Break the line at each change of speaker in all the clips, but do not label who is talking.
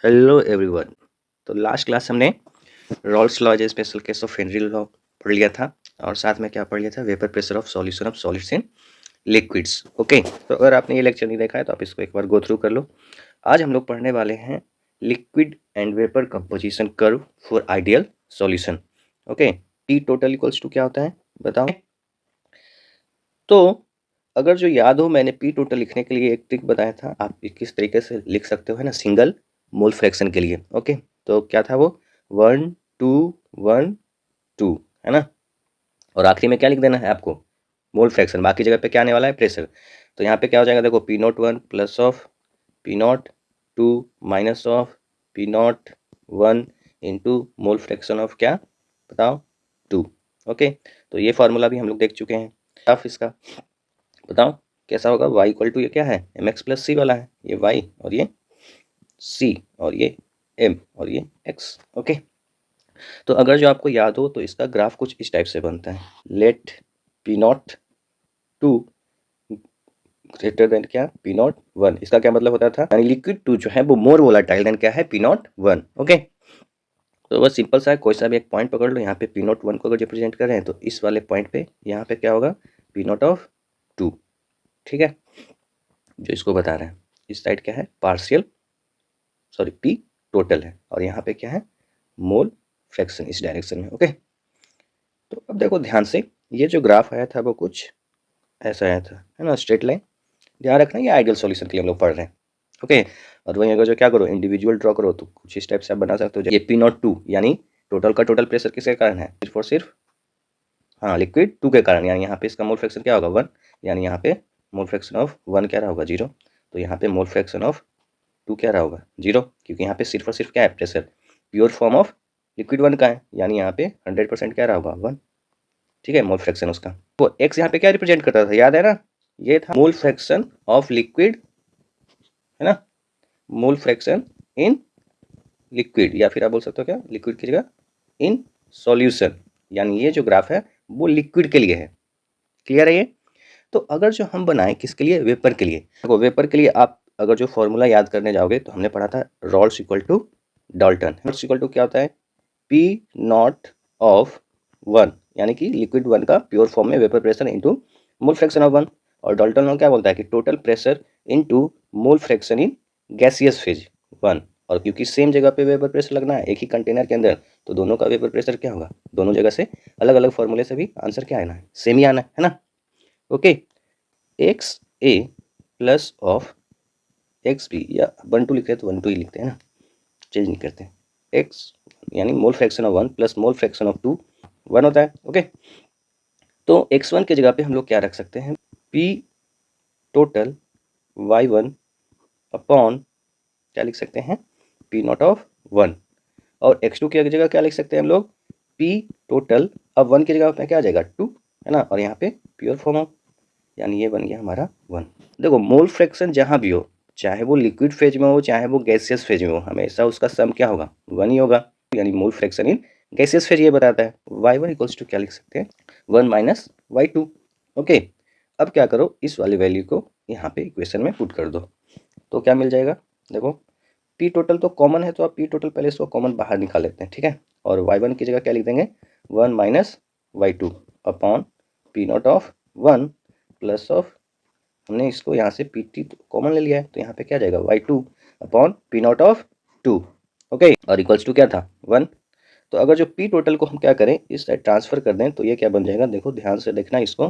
Hello everyone. तो last class हमने Rawls law special case of Henry law पढ़ लिया था और साथ में क्या पढ़ लिया था, vapour pressure of solution of solids in liquids. Okay, तो अगर आपने ये लेक्चर नहीं देखा है तो आप इसको एक बार गो थ्रू कर लो। आज हम लोग पढ़ने वाले हैं liquid and vapour composition curve for ideal solution. Okay, T total equals to क्या होता है बताओ। तो अगर जो याद हो, मैंने पी टोटल लिखने के लिए एक ट्रिक बताया था, आप किस तरीके से लिख सकते हो, है ना, सिंगल मोल फ्रैक्शन के लिए। ओके, तो क्या था वो, 1 2 1 2, है ना, और आखिरी में क्या लिख देना है आपको, मोल फ्रैक्शन। बाकी जगह पे क्या आने वाला है, प्रेशर। तो यहाँ पे क्या हो जाएगा, देखो, P01 plus of P02 minus of P01 into mole fraction of क्या बताओ, 2। ओके, तो ये फार्मूला भी हम लोग देख चुके हैं। अब इसका बताओ कैसा होगा, y इक्वल टू, ये क्या है, mx प्लस सी वाला है, ये y और ये c और ये m और ये x। ओके, तो अगर जो आपको याद हो तो इसका ग्राफ कुछ इस टाइप से बनता है, लेट P0 2 ग्रेटर देन क्या, P0 1। इसका क्या मतलब होता था, यानी लिक्विड 2 जो है वो मोर वोलाटाइल देन क्या है, P0 1। ओके, तो बस सिंपल सा है, कोई सा भी एक पॉइंट पकड़ लो, यहाँ पे P0 1 को अगर रिप्रेजेंट कर रहे हैं तो इस वाले पॉइंट पे यहाँ पे क्या होगा, P0 ऑफ 2। ठीक है, जो इसको बता रहे हैं, इस साइड क्या है, पार्शियल, सॉरी पी टोटल है, और यहाँ पे क्या है, मोल फ्रैक्शन इस डायरेक्शन में। ओके, तो अब देखो ध्यान से, ये जो ग्राफ आया था वो कुछ ऐसा आया था, है ना, स्ट्रेट लाइन। ध्यान रखना, ये आइडियल सॉल्यूशन के लिए हम लोग पढ़ रहे हैं। ओके, और वहीं अगर जो क्या करो, इंडिविजुअल ड्रॉ करो तो कुछ इस टाइप से आप बना सकते हो। ये P02 यानी टोटल का टोटल प्रेशर किसके कारण है, सिर्फ और सिर्फ, हाँ, लिक्विड 2 के कारण, यानी यहाँ पे इसका मोल फ्रैक्शन क्या होगा, 1, यानी यहाँ पे मोल फ्रैक्शन ऑफ 1 क्या रहा होगा, 0। तो यहाँ पे मोल फ्रैक्शन ऑफ 2 क्या रहा होगा, 0, क्योंकि यहाँ पे सिर्फ और सिर्फ क्या है, pressure. Pure form of liquid 1 का है, यानी यहाँ पे 100% क्या रहा होगा, 1। ठीक है, मोल फ्रैक्शन उसका। तो एक्स यहाँ पे क्या रिप्रेजेंट करता था, याद है ना, ये था मोल फ्रैक्शन ऑफ लिक्विड, है ना, मोल फ्रैक्शन इन लिक्विड, या फिर आप बोल सकते हो क्या, लिक्विड की जगह इन सॉल्यूशन, यानी ये जो ग्राफ है वो लिक्विड के लिए है। क्लियर है ये। तो अगर जो हम बनाएं किसके लिए, वेपर के लिए, देखो वेपर के लिए आप अगर जो फॉर्मूला याद करने जाओगे तो हमने पढ़ा था Raoult's equal to Dalton. Raoult's equal to क्या होता है, P0 ऑफ 1, यानी कि लिक्विड 1 का प्योर फॉर्म में vapour pressure into mole fraction of 1। और डाल्टन लॉ क्या बोलता है कि total pressure into mole fraction in gaseous phase 1। और क्योंकि सेम जगह पे वेपर प्रेशर लगना है एक ही कंटेनर के अंदर, तो दोनों का वेपर प्रेशर क्या होगा, दोनों जगह से अलग अलग फॉर्मूले से भी आंसर क्या आना है, सेम ही आना है ना। Okay, X A plus of X B, या 1 2 लिखते हैं तो 1 2 ही लिखते हैं ना, चेंज नहीं करते। एक्स यानी mole fraction of 1 plus mole fraction of 2 1 होता है। ओके, तो x1 की जगह पे हम लोग क्या रख सकते हैं, p टोटल y1 अपॉन क्या लिख सकते हैं, P0 ऑफ 1। और x2 की जगह क्या लिख सकते हैं हम लोग, p टोटल, अब 1 की जगह पे क्या आ जाएगा, 2, है ना, और यहाँ पे प्योर फॉर्म ऑफ, यानी ये बन गया हमारा 1। देखो मोल फ्रैक्शन जहाँ भी हो, चाहे वो लिक्विड फेज में हो चाहे वो गैसियस फेज में हो, हमेशा उसका सम क्या होगा, 1 ही होगा, यानी mole fraction in gaseous phase ये बताता है। y1 इक्वल्स टू क्या लिख सकते हैं, 1 माइनस y2। ओके, अब क्या करो, इस वाली वैल्यू को यहाँ पे इक्वेशन में पुट कर दो, तो क्या मिल जाएगा, देखो पी टोटल तो कॉमन है, तो आप पी टोटल पहले इसको कॉमन बाहर निकाल लेते हैं। ठीक है, और y1 की जगह क्या लिख देंगे, 1 minus y2 upon P0 of 1 plus of, हमने इसको यहाँ से पी टी कॉमन ले लिया है, तो यहाँ पे क्या जाएगा, y2 upon P0 of 2। Okay, और इक्वल्स टू क्या था, 1। तो अगर जो पी टोटल को हम क्या करें, इस साइड ट्रांसफर कर दें, तो ये क्या बन जाएगा, देखो ध्यान से देखना इसको,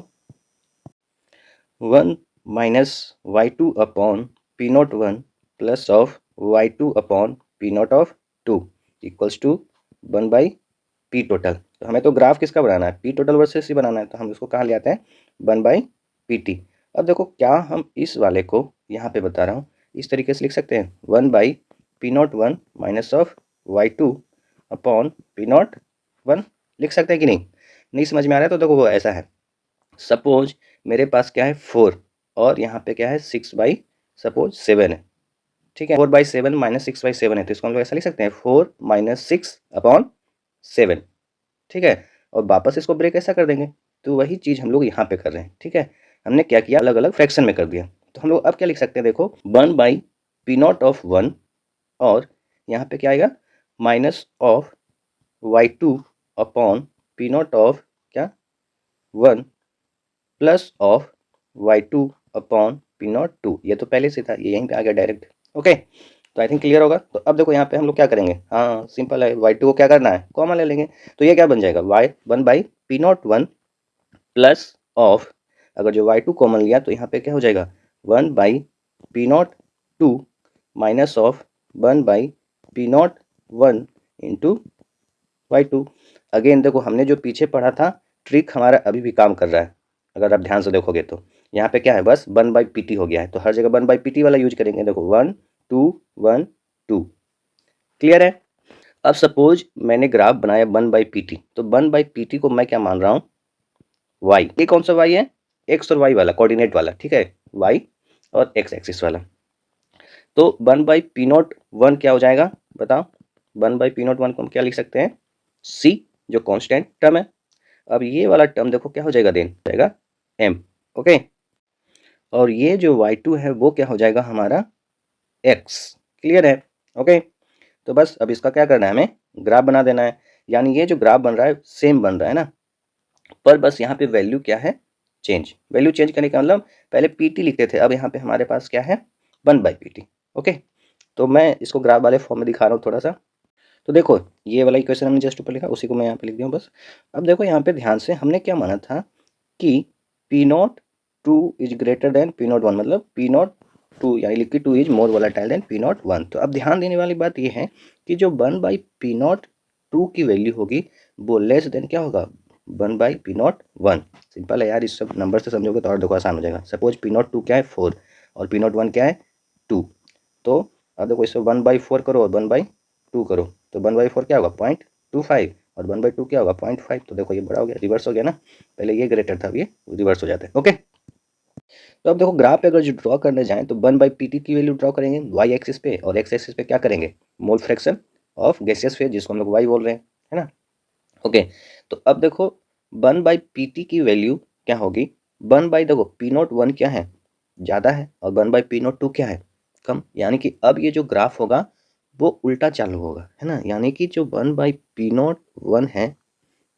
1 minus y2 upon P0 1 plus of y2 upon P0 of 2 equals to 1 by P total. तो हमें तो ग्राफ किसका बनाना है, पी टोटल वर्सेस ही बनाना है, तो हम इसको कहाँ ले आते हैं, 1 बाई पी टी। अब देखो क्या हम इस वाले को यहाँ पे बता रहा हूँ, इस तरीके से लिख सकते हैं, 1 by P0 1 minus of y2 upon P0 1, लिख सकते हैं कि नहीं, नहीं समझ में आ रहा है तो देखो वो ऐसा है, सपोज मेरे पास क्या है 4, और यहाँ पे क्या है 6 बाई सपोज 7 है। ठीक है, 4/7 माइनस 6/7 है, तो इसको हम लोग ऐसा लिख सकते हैं, 4 माइनस 6 अपॉन 7। ठीक है, और वापस इसको ब्रेक ऐसा कर देंगे, तो वही चीज़ हम लोग यहाँ पे कर रहे हैं। ठीक है, हमने क्या किया, अलग अलग फ्रैक्शन में कर दिया, तो हम लोग अब क्या लिख सकते हैं, देखो 1 बाई P0 ऑफ 1, और यहाँ पे क्या आएगा, minus of y2 upon P not of क्या 1 plus of y2 upon P not 2। ये तो पहले से था, ये यहीं पे आ गया डायरेक्ट। ओके, तो आई थिंक क्लियर होगा। तो अब देखो यहाँ पे हम लोग क्या करेंगे, हाँ सिंपल है, y2 को क्या करना है, कॉमन ले लेंगे। तो ये क्या बन जाएगा, y1 by P not 1 plus of, अगर जो y2 कॉमन लिया तो यहाँ पे क्या हो जाएगा 1 by P not 2 minus of 1 by P not 1 into y2। Again देखो हमने जो पीछे पढ़ा था ट्रिक हमारा अभी भी काम कर रहा है, अगर आप ध्यान से देखोगे तो यहाँ पे क्या है, बस 1 बाई पी टी हो गया है, तो हर जगह 1 बाई पी टी वाला यूज करेंगे। देखो 1 2 1 2, क्लियर है। अब सपोज मैंने ग्राफ बनाया 1 बाई पी टी, तो 1 बाई पी टी को मैं क्या मान रहा हूँ, वाई। ये कौन सा वाई है, एक्स और वाई वाला, कोऑर्डिनेट वाला, ठीक है, वाई और एक्स एक्सिस वाला। तो 1 बाई पी नॉट 1 क्या हो जाएगा बताओ, 1 बाई पी नॉट 1 को हम क्या लिख सकते हैं, सी, जो कांस्टेंट टर्म है। अब ये वाला टर्म देखो क्या हो जाएगा, देन जाएगा एम। ओके, और ये जो y2 है वो क्या हो जाएगा हमारा x, क्लियर है। ओके, तो बस अब इसका क्या करना है, हमें ग्राफ बना देना है। यानी ये जो ग्राफ बन रहा है सेम बन रहा है ना, पर बस यहाँ पे वैल्यू क्या है, चेंज। वैल्यू चेंज करने का मतलब पहले पीटी लिखते थे, अब यहाँ पे हमारे पास क्या है 1 बाई पी। ओके, तो मैं इसको ग्राफ वाले फॉर्म में दिखा रहा हूँ थोड़ा सा। तो देखो ये वाला इक्वेशन हमने जस्ट ऊपर लिखा, उसी को मैं यहाँ पे लिख दिया हूँ बस। अब देखो यहाँ पे ध्यान से, हमने क्या माना था कि P not 2 is greater than P not 1, मतलब पी नॉट 2 यानी liquid 2 is more volatile than P not 1। तो अब ध्यान देने वाली बात ये है कि जो 1 बाई पी नॉट 2 की वैल्यू होगी वो लेस देन क्या होगा, 1 बाई पी नॉट 1। सिंपल है यार, इस सब नंबर से समझोगे तो और देखो आसान हो जाएगा। सपोज पी नॉट 2 क्या है 4 और पी नॉट 1 क्या है 2, तो अब देखो इससे 1 बाई 4 करो और 1 बाई 2 करो, तो 1 बाई 4 क्या होगा 0.25 और 1 बाई 2 क्या होगा 0.5। तो देखो ये बड़ा हो गया, रिवर्स हो गया ना, पहले ये ग्रेटर था, अब ये रिवर्स हो जाता है। ओके, तो अब देखो ग्राफ पे अगर जो ड्रॉ करने जाएं तो 1 बाई पी टी की वैल्यू ड्रॉ करेंगे वाई एक्सिस पे, और एक्स एक्सिस पे क्या करेंगे, mole fraction of gaseous phase, जिसको हम लोग वाई बोल रहे हैं, है ना। ओके, तो अब देखो 1 बाई पी टी की वैल्यू क्या होगी, 1 बाई देखो पी नॉट 1 क्या है ज़्यादा है और 1 बाई पी नॉट 2 क्या है कम, यानी कि अब ये जो ग्राफ होगा वो उल्टा चालू होगा, है ना। यानी कि जो 1 बाई पी नॉट 1 है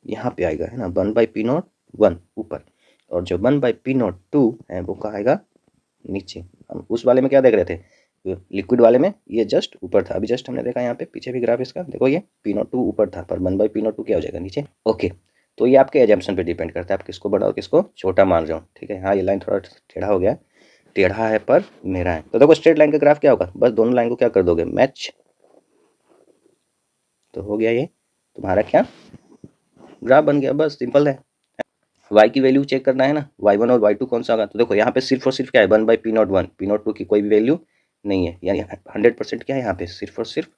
यहाँ पे आएगा, है ना, 1 बाई पी नॉट 1 ऊपर, और जो 1 बाई पी नॉट 2 है वो कहाँ आएगा, नीचे। हम उस वाले में क्या देख रहे थे, लिक्विड वाले में ये जस्ट ऊपर था, अभी जस्ट हमने देखा यहाँ पे पीछे भी ग्राफ इसका देखो, ये पी नॉट 2 ऊपर था, पर 1 बाई पी नॉट 2 क्या हो जाएगा नीचे। ओके, तो ये आपके एजम्पशन पे डिपेंड करता है, आप किसको बड़ा और किसको छोटा मान रहे हो, ठीक है। हाँ ये लाइन थोड़ा टेढ़ा हो गया, टेढ़ा है पर मेरा है। तो देखो स्ट्रेट लाइन का ग्राफ क्या होगा, बस दोनों लाइन को क्या कर दोगे, मैच, तो हो गया ये तुम्हारा क्या ग्राफ बन गया, बस सिंपल है। y की वैल्यू चेक करना है ना, y1 और y2 कौन सा होगा, तो देखो यहाँ पे सिर्फ और सिर्फ क्या है 1 by P not 1, P not 2 की कोई भी वैल्यू नहीं है, यानी 100% क्या है यहाँ पे सिर्फ और सिर्फ,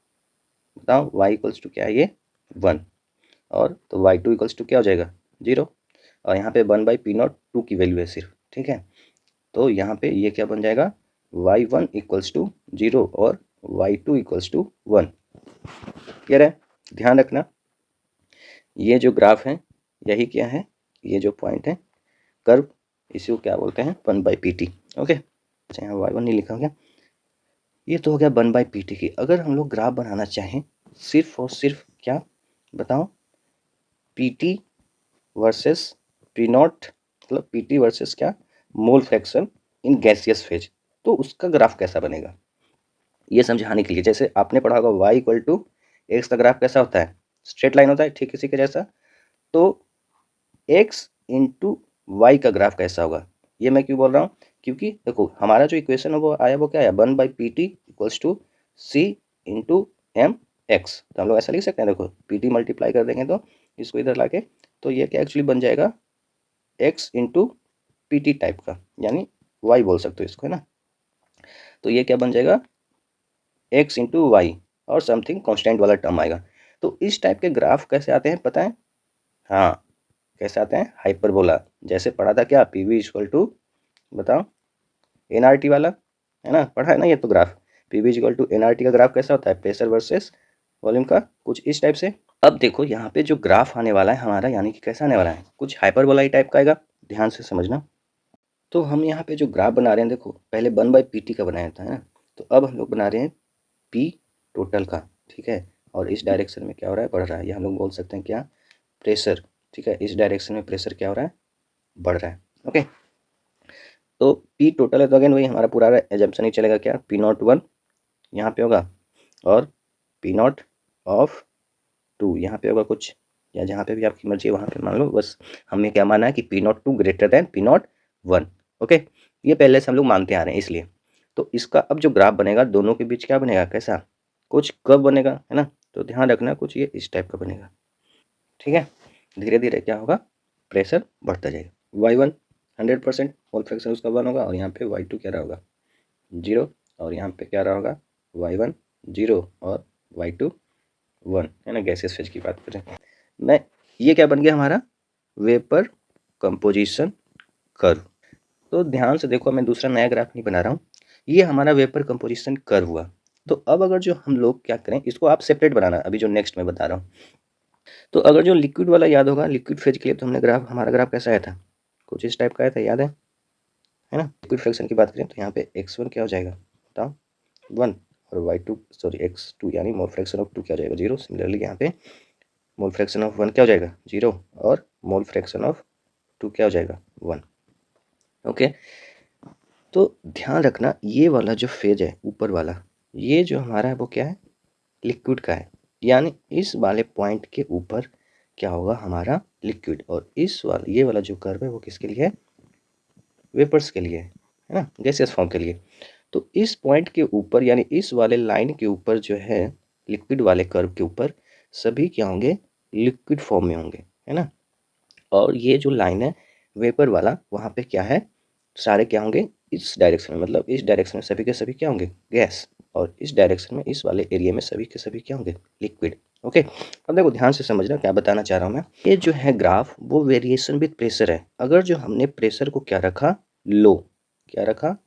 बताओ y इक्वल्स टू क्या है ये 1, और तो y2 इक्वल्स टू क्या हो जाएगा 0, और यहाँ पे 1 बाई पी नॉट 2 की वैल्यू है सिर्फ, ठीक है। तो यहाँ पे ये क्या बन जाएगा y1 इक्वल्स टू 0 और y2 इक्वल्स टू 1, क्लियर है। ध्यान रखना ये जो ग्राफ है यही क्या है, ये जो पॉइंट है कर्व, इसी को क्या बोलते हैं 1 बाई पी टी। ओके, अच्छा यहाँ y1 नहीं लिखा गया, ये तो हो गया 1 बाई पी टी की। अगर हम लोग ग्राफ बनाना चाहें सिर्फ और सिर्फ क्या बताओ, P T versus P not, मतलब पी टी वर्सेस क्या mole fraction in gaseous phase, तो उसका ग्राफ कैसा बनेगा ये समझाने के लिए, जैसे आपने पढ़ा होगा y इक्वल टू एक्स का ग्राफ कैसा होता है, स्ट्रेट लाइन होता है, ठीक इसी के जैसा। तो x इंटू वाई का ग्राफ कैसा होगा, ये मैं क्यों बोल रहा हूँ, क्योंकि देखो हमारा जो इक्वेशन है वो आया, वो क्या आया 1 by P T equals to C into M X. तो हम लोग ऐसा लिख सकते हैं, देखो पी टी मल्टीप्लाई कर देंगे तो इसको इधर लाके, तो ये क्या एक्चुअली बन जाएगा x into P T type का, यानी वाई बोल सकते हो इसको, है ना। तो ये क्या बन जाएगा एक्स इंटू वाई और समथिंग कॉन्स्टेंट वाला टर्म आएगा। तो इस टाइप के ग्राफ कैसे आते हैं पता है, हाँ कैसे आते हैं, हाइपरबोला, जैसे पढ़ा था क्या पी वी इक्वल टू बताओ एनआरटी वाला, है ना, पढ़ा है ना ये तो graph, P V equal to NRT का ग्राफ कैसा होता है, प्रेशर वर्सेस वॉल्यूम का, कुछ इस टाइप से। अब देखो यहाँ पे जो ग्राफ आने वाला है हमारा, यानी कि कैसा आने वाला है, कुछ हाइपरबोला ही टाइप का आएगा, ध्यान से समझना। तो हम यहाँ पे जो ग्राफ बना रहे हैं देखो, पहले 1 बाई पी टी का बनाया था, है ना, तो अब हम लोग बना रहे हैं पी टोटल का, ठीक है, और इस डायरेक्शन में क्या हो रहा है, बढ़ रहा है। ये हम लोग बोल सकते हैं क्या, प्रेशर। ठीक है, इस डायरेक्शन में प्रेशर क्या हो रहा है, बढ़ रहा है। ओके, तो पी टोटल है तो अगेन वही हमारा पूरा एजम्पशन ही चलेगा, क्या पी नॉट वन यहाँ पे होगा और पी नॉट ऑफ टू यहाँ पे होगा कुछ, या जहाँ पे भी आपकी मर्जी है वहाँ पे मान लो। बस हमें क्या माना है कि P not two greater than P not one. Okay, ये पहले से हम लोग मानते आ रहे हैं इसलिए। तो इसका अब जो ग्राफ बनेगा दोनों के बीच क्या बनेगा, कैसा, कुछ कर्व बनेगा, है ना। तो ध्यान रखना कुछ ये इस टाइप का बनेगा। ठीक है, धीरे धीरे क्या होगा, प्रेशर बढ़ता जाएगा। वाई वन 100% मोल फ्रैक्शन उसका वन होगा, और यहाँ पे वाई टू क्या रहा होगा, जीरो, और यहाँ पे क्या रहा होगा, वाई वन जीरो और वाई टू वन, है ना। गैसेस फेज की बात करें मैं, ये क्या बन गया हमारा, वेपर कंपोजिशन कर्व। तो ध्यान से देखो, मैं दूसरा नया ग्राफ नहीं बना रहा हूँ, ये हमारा वेपर कंपोजिशन कर्व हुआ। तो अब अगर जो हम लोग क्या करें, इसको आप सेपरेट बनाना, अभी जो नेक्स्ट मैं बता रहा हूँ। तो अगर जो लिक्विड वाला याद होगा, लिक्विड फेज के लिए तो हमने ग्राफ, हमारा ग्राफ कैसा आया था, कुछ इस टाइप का आया था, याद है ना। लिक्विड फ्रैक्शन की बात करें तो यहाँ पे x1 क्या हो जाएगा, बताओ, वन, और y2 सॉरी x2 यानी मोल फ्रैक्शन ऑफ टू क्या हो जाएगा, जीरो। सिमिलरली यहाँ पे मोल फ्रैक्शन ऑफ वन क्या हो जाएगा, जीरो, और मोल फ्रैक्शन ऑफ टू क्या हो जाएगा, वन। ओके, तो ध्यान रखना ये वाला जो फेज है ऊपर वाला, ये जो हमारा है वो क्या है, लिक्विड का है। यानी इस वाले पॉइंट के ऊपर क्या होगा, हमारा लिक्विड, और इस वाला ये वाला जो कर्व है वो किसके लिए है, वेपर्स के लिए है ना, गैसियस फॉर्म के लिए। तो इस पॉइंट के ऊपर यानी इस वाले लाइन के ऊपर जो है, लिक्विड वाले कर्व के ऊपर सभी क्या होंगे, लिक्विड फॉर्म में होंगे, है ना। और ये जो लाइन है वेपर वाला, वहाँ पे क्या है, सारे क्या होंगे, इस डायरेक्शन में, मतलब इस डायरेक्शन में सभी के सभी क्या होंगे, गैस, और इस डायरेक्शन में इस वाले एरिया में सभी के सभी क्या होंगे, लिक्विड। ओके, अब देखो ध्यान से समझना क्या बताना चाह रहा हूँ मैं। ये जो है ग्राफ वो वेरिएशन विद प्रेशर है। अगर जो हमने प्रेशर को क्या रखा, लो, क्या रखा,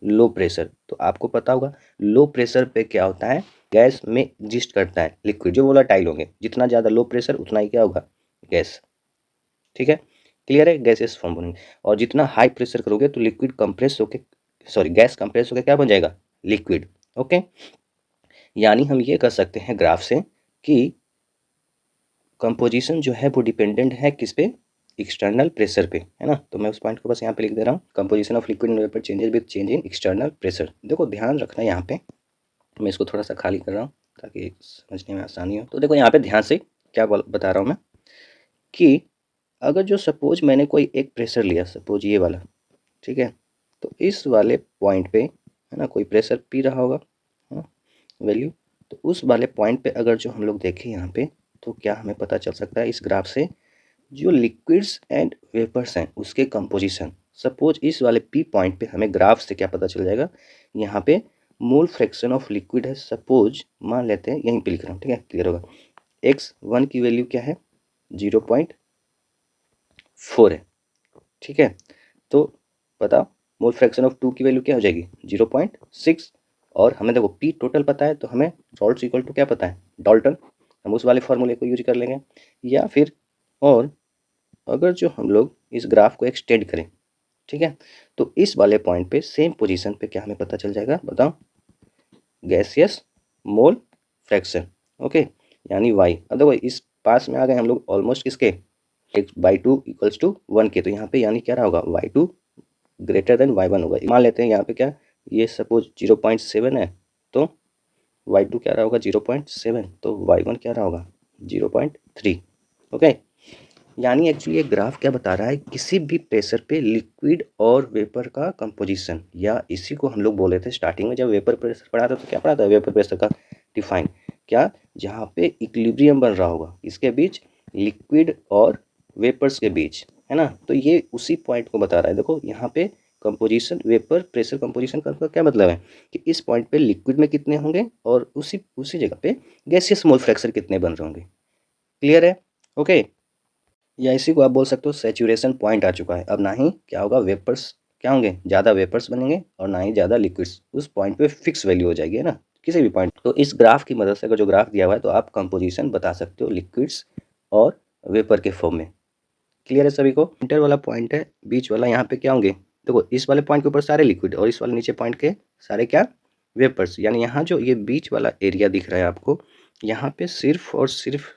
लो प्रेशर, तो आपको पता होगा लो प्रेशर पे क्या होता है, गैस में एग्जिस्ट करता है लिक्विड, जो वोलेटाइल होंगे। जितना ज़्यादा लो प्रेशर उतना ही क्या होगा, गैस। ठीक है, क्लियर है, गैसेस फॉर्म बनेंगे। और जितना हाई प्रेशर करोगे तो लिक्विड कंप्रेस होके, सॉरी गैस कंप्रेस होके क्या बन जाएगा, लिक्विड। ओके, यानी हम ये कर सकते हैं ग्राफ से कि कंपोजिशन जो है वो डिपेंडेंट है किस पे, एक्सटर्नल प्रेशर पे, है ना। तो मैं उस पॉइंट को बस यहाँ पे लिख दे रहा हूँ, composition of liquid in vapour changes with change in external pressure. देखो ध्यान रखना यहाँ पे, मैं इसको थोड़ा सा खाली कर रहा हूँ ताकि समझने में आसानी हो। तो देखो यहाँ पे ध्यान से क्या बता रहा हूँ मैं, कि अगर जो सपोज मैंने कोई एक प्रेशर लिया, सपोज ये वाला, ठीक है, तो इस वाले पॉइंट पे है ना कोई प्रेशर पी रहा होगा, है वैल्यू। तो उस वाले पॉइंट पे अगर जो हम लोग देखें यहाँ पे, तो क्या हमें पता चल सकता है इस ग्राफ से, जो लिक्विड्स एंड वेपर्स हैं उसके कंपोजिशन। सपोज इस वाले पी पॉइंट पे हमें ग्राफ से क्या पता चल जाएगा, यहाँ पे मोल फ्रैक्शन ऑफ लिक्विड है, सपोज मान लेते हैं, यहीं पे लिख रहा हूँ, ठीक है, क्लियर होगा। x1 की वैल्यू क्या है, 0.4 है, ठीक है। तो बताओ मोल फ्रैक्शन ऑफ टू की वैल्यू क्या हो जाएगी, 0.6। और हमें देखो पी टोटल पता है, तो हमें सॉल्ट इक्वल टू क्या पता है, डाल्टन, हम उस वाले फॉर्मूले को यूज कर लेंगे। या फिर, और अगर जो हम लोग इस ग्राफ को एक्सटेंड करें, ठीक है, तो इस वाले पॉइंट पे सेम पोजीशन पे क्या हमें पता चल जाएगा, बताओ, गैसियस मोल फ्रैक्शन। ओके, यानी वाई। अब देखो इस पास में आ गए हम लोग ऑलमोस्ट किसके, X by two equals to one के। तो यहाँ पे यानी क्या रहा होगा, Y two greater than Y one होगा। मान लेते हैं यहाँ पे क्या, ये सपोज 0.7 है, तो वाई टू क्या रहा होगा, 0.7, तो वाई वन क्या रहा होगा, 0.3। ओके, यानी एक्चुअली ये ग्राफ क्या बता रहा है, किसी भी प्रेशर पे लिक्विड और वेपर का कंपोजिशन, या इसी को हम लोग बोले थे स्टार्टिंग में जब वेपर प्रेशर पढ़ा था, तो क्या पढ़ा था, वेपर प्रेशर का डिफाइन क्या, जहाँ पे इक्विलिब्रियम बन रहा होगा इसके बीच, लिक्विड और वेपर्स के बीच, है ना। तो ये उसी पॉइंट को बता रहा है। देखो यहाँ पे कंपोजिशन, वेपर प्रेशर कंपोजिशन का क्या मतलब है, कि इस पॉइंट पे लिक्विड में कितने होंगे और उसी उसी जगह पे गैसियस मोल फ्रैक्शन कितने बन रहे होंगे। क्लियर है, ओके। या इसी को आप बोल सकते हो सैचुरेशन पॉइंट आ चुका है। अब ना ही क्या होगा, वेपर्स क्या होंगे, ज़्यादा वेपर्स बनेंगे और ना ही ज़्यादा लिक्विड्स। उस पॉइंट पे फिक्स वैल्यू हो जाएगी, है ना, किसी भी पॉइंट। तो इस ग्राफ की मदद से, अगर जो ग्राफ दिया हुआ है, तो आप कंपोजिशन बता सकते हो लिक्विड्स और वेपर के फॉर्म में। क्लियर है सभी को। इंटर वाला पॉइंट है, बीच वाला, यहाँ पे क्या होंगे, देखो इस वाले पॉइंट के ऊपर सारे लिक्विड और इस वाले नीचे पॉइंट के सारे क्या, वेपर्स। यानी यहाँ जो ये बीच वाला एरिया दिख रहा है आपको, यहाँ पे सिर्फ और सिर्फ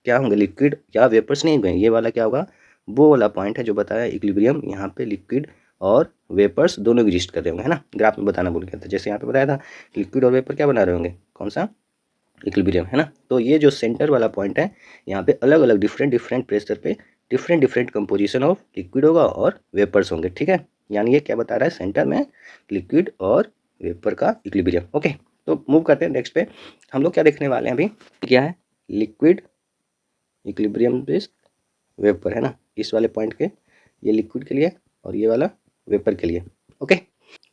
क्या होंगे, लिक्विड या वेपर्स नहीं होंगे। ये वाला क्या होगा, वो वाला पॉइंट है जो बताया इक्विलिब्रियम, यहाँ पे लिक्विड और वेपर्स दोनों एग्जिस्ट कर रहे होंगे, है ना। ग्राफ में बताना भूल गया था, जैसे यहाँ पे बताया था लिक्विड और वेपर क्या बना रहे होंगे, कौन सा, इक्विलिब्रियम, है ना। तो ये जो सेंटर वाला पॉइंट है, यहाँ पे अलग अलग डिफरेंट डिफरेंट प्रेशर पे different different composition of liquid होगा और वेपर्स होंगे, ठीक है। यानी ये क्या बता रहा है, सेंटर में लिक्विड और वेपर का इक्विलिब्रियम। ओके, तो मूव करते हैं नेक्स्ट पे। हम लोग क्या देखने वाले हैं अभी, क्या है, लिक्विड इक्विलिब्रियम बेस्ड वेपर, है ना। इस वाले पॉइंट के, ये लिक्विड के लिए और ये वाला वेपर के लिए। ओके,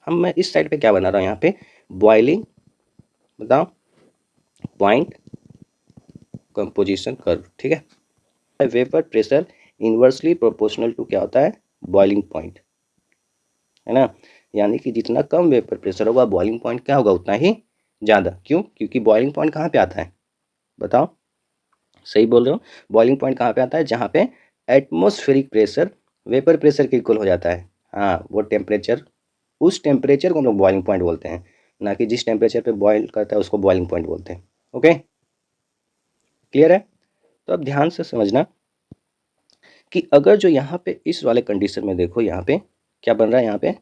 मैं इस साइड पे क्या बना रहा हूँ, यहाँ पे बॉइलिंग, बताओ, पॉइंट कंपोजिशन कर्व, ठीक है। Vapour pressure inversely proportional to क्या होता है, बॉइलिंग पॉइंट, है ना। यानी कि जितना कम वेपर प्रेशर होगा, बॉइलिंग पॉइंट क्या होगा उतना ही ज़्यादा। क्यों, क्योंकि बॉइलिंग पॉइंट कहाँ पे आता है, बताओ, सही बोल रहे हो। बॉइलिंग पॉइंट कहाँ पे आता है, जहाँ पे एटमॉस्फेरिक प्रेशर वेपर प्रेशर के इक्वल हो जाता है। हाँ, वो टेम्परेचर, उस टेम्परेचर को हम लोग बॉइलिंग पॉइंट बोलते हैं, ना कि जिस टेम्परेचर पे बॉयल करता है उसको बॉइलिंग पॉइंट बोलते हैं। ओके, क्लियर है। तो अब ध्यान से समझना कि अगर जो यहाँ पे इस वाले कंडीशन में देखो, यहाँ पे क्या बन रहा है, यहाँ पे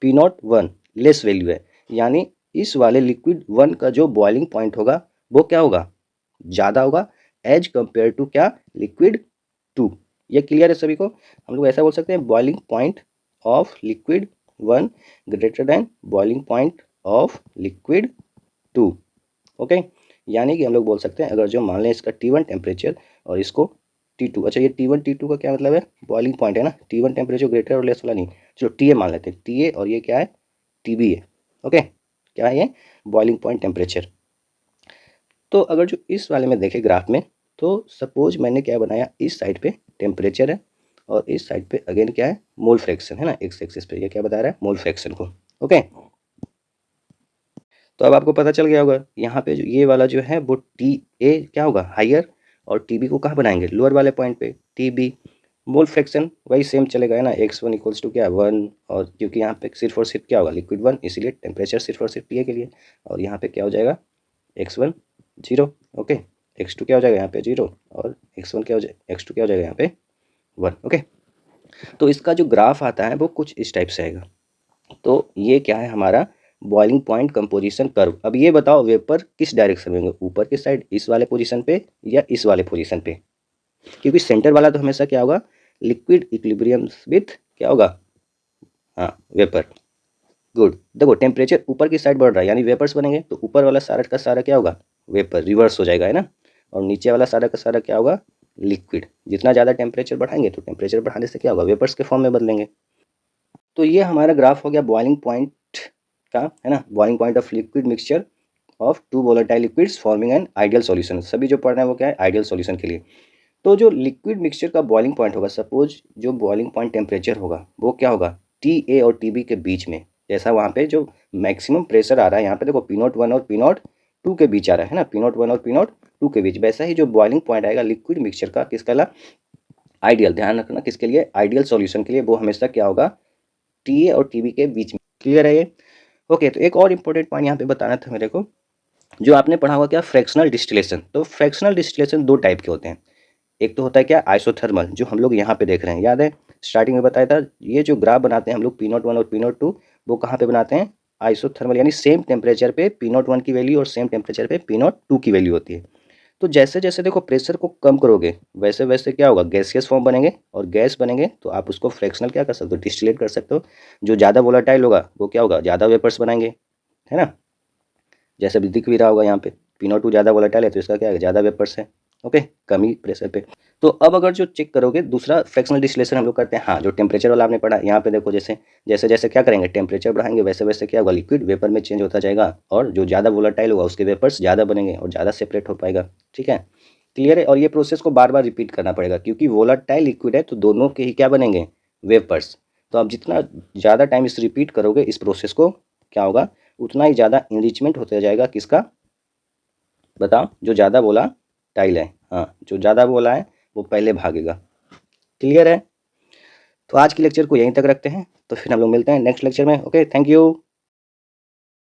P not one less value है, यानी इस वाले लिक्विड वन का जो बॉइलिंग पॉइंट होगा वो क्या होगा, ज़्यादा होगा एज कंपेयर टू क्या, लिक्विड टू। ये क्लियर है सभी को। हम लोग ऐसा बोल सकते हैं, boiling point of liquid one greater than boiling point of liquid two. Okay, यानी कि हम लोग बोल सकते हैं, अगर जो मान लें इसका T1 टेम्परेचर और इसको T2, अच्छा ये T1 T2 का क्या मतलब है, बॉइलिंग पॉइंट है ना। T1 टेम्परेचर ग्रेटर और लेस वाला नहीं, चलो TA मान लेते हैं, TA और ये क्या है, TB है। ओके, क्या है ये, बॉइलिंग पॉइंट टेम्परेचर। तो अगर जो इस वाले में देखें ग्राफ में, तो सपोज मैंने क्या बनाया, इस साइड पे टेम्परेचर है और इस साइड पे अगेन क्या है, मोल फ्रैक्शन, है ना। एक्स एक्सिस पे ये क्या बता रहा है, मोल फ्रैक्शन को। ओके, तो अब आपको पता चल गया होगा, यहाँ पे जो ये वाला जो है वो TA क्या होगा, हाइयर, और TB को कहाँ बनाएंगे, लोअर वाले पॉइंट पे, TB। मोल फ्रैक्शन वही सेम चलेगा, है ना, x1 इक्वल्स टू क्या, 1, और क्योंकि यहाँ पे सिर्फ और सिर्फ क्या होगा, लिक्विड वन, इसीलिए टेम्परेचर सिर्फ और सिर्फ TA के लिए, और यहाँ पे क्या हो जाएगा, x1 0, ओके, x2 क्या हो जाएगा यहाँ पे 0, और x1 क्या हो जाएगा, x2 क्या हो जाएगा यहाँ पे 1। ओके, तो इसका जो ग्राफ आता है वो कुछ इस टाइप से आएगा। तो ये क्या है हमारा बॉइलिंग पॉइंट कंपोजिशन कर्व। अब ये बताओ वेपर किस डायरेक्शन में होंगे, ऊपर की साइड इस वाले पोजीशन पे या इस वाले पोजीशन पे, क्योंकि सेंटर वाला तो हमेशा क्या होगा, लिक्विड इक्विलिब्रियम विथ क्या होगा, हाँ, वेपर। गुड, देखो टेम्परेचर ऊपर की साइड बढ़ रहा है यानी वेपर्स बनेंगे, तो ऊपर वाला सारा का सारा क्या होगा, वेपर, रिवर्स हो जाएगा, है ना। और नीचे वाला सारा का सारा क्या होगा, लिक्विड। जितना ज़्यादा टेम्परेचर बढ़ाएंगे तो टेम्परेचर बढ़ाने से क्या होगा, वेपर्स के फॉर्म में बदलेंगे। तो ये हमारा ग्राफ हो गया बॉइलिंग पॉइंट का, है ना, boiling point of liquid mixture of two volatile liquids forming an ideal solution. सभी जो पढ़ रहे हैं वो क्या है, आइडियल सॉल्यूशन के लिए। तो जो लिक्विड मिक्सचर का बॉइलिंग पॉइंट होगा, सपोज जो बॉइलिंग पॉइंट टेम्परेचर होगा वो क्या होगा, TA और TB के बीच में। जैसा वहाँ पे जो मैक्सिमम प्रेशर आ रहा है, यहाँ पे देखो P01 और P02 के बीच आ रहा है ना, P01 और P02 के बीच, वैसा ही जो बॉइलिंग पॉइंट आएगा लिक्विड मिक्सचर का, किसका ला, आइडियल, ध्यान रखना किसके लिए, आइडियल सॉल्यूशन के लिए, वो हमेशा क्या होगा, TA और TB के बीच में। क्लियर है ये। ओके, तो एक और इम्पोर्टेंट पॉइंट यहाँ पे बताना था मेरे को, जो आपने पढ़ा होगा क्या, फ्रैक्शनल डिस्टिलेशन। तो फ्रैक्शनल डिस्टिलेशन दो टाइप के होते हैं। एक तो होता है क्या, आइसोथर्मल, जो हम लोग यहाँ पे देख रहे हैं, याद है स्टार्टिंग में बताया था, ये जो ग्राफ बनाते हैं हम लोग P01 और P02, वो कहाँ पे बनाते हैं, आइसोथर्मल, यानी सेम टेम्परेचर पे P01 की वैल्यू और सेम टेम्परेचर पे P02 की वैल्यू होती है। तो जैसे जैसे देखो प्रेशर को कम करोगे, वैसे वैसे क्या होगा, गैसियस फॉर्म बनेंगे, और गैस बनेंगे तो आप उसको फ्रैक्शनल क्या कर सकते हो, डिस्टिलेट कर सकते हो। जो ज़्यादा वोलाटाइल होगा वो क्या होगा, ज़्यादा वेपर्स बनाएंगे, है ना। जैसे भी दिख भी रहा होगा यहाँ पे, P02 ज़्यादा वोलेटाइल है तो इसका क्या है, ज़्यादा वेपर्स है। ओके, कम ही प्रेशर पे। तो अब अगर जो चेक करोगे दूसरा फ्रैक्शनल डिस्टिलेशन हम लोग करते हैं, हाँ, जो टेम्परेचर वाला आपने पढ़ा, यहाँ पे देखो जैसे जैसे जैसे क्या करेंगे, टेम्परेचर बढ़ाएंगे, वैसे वैसे क्या होगा, लिक्विड वेपर में चेंज होता जाएगा, और जो ज़्यादा वोलेटाइल होगा उसके वेपर्स ज़्यादा बनेंगे और ज़्यादा सेपरेट हो पाएगा। ठीक है, क्लियर है। और ये प्रोसेस को बार बार रिपीट करना पड़ेगा, क्योंकि वोलेटाइल लिक्विड है तो दोनों के ही क्या बनेंगे, वेपर्स। तो आप जितना ज़्यादा टाइम इस रिपीट करोगे इस प्रोसेस को, क्या होगा, उतना ही ज़्यादा इनरिचमेंट होता जाएगा, किसका, बताओ, जो ज़्यादा बोला टाइल है, हाँ, जो ज़्यादा बोला है वो पहले भागेगा। क्लियर है। तो आज के लेक्चर को यहीं तक रखते हैं, तो फिर हम लोग मिलते हैं नेक्स्ट लेक्चर में। Okay, thank you.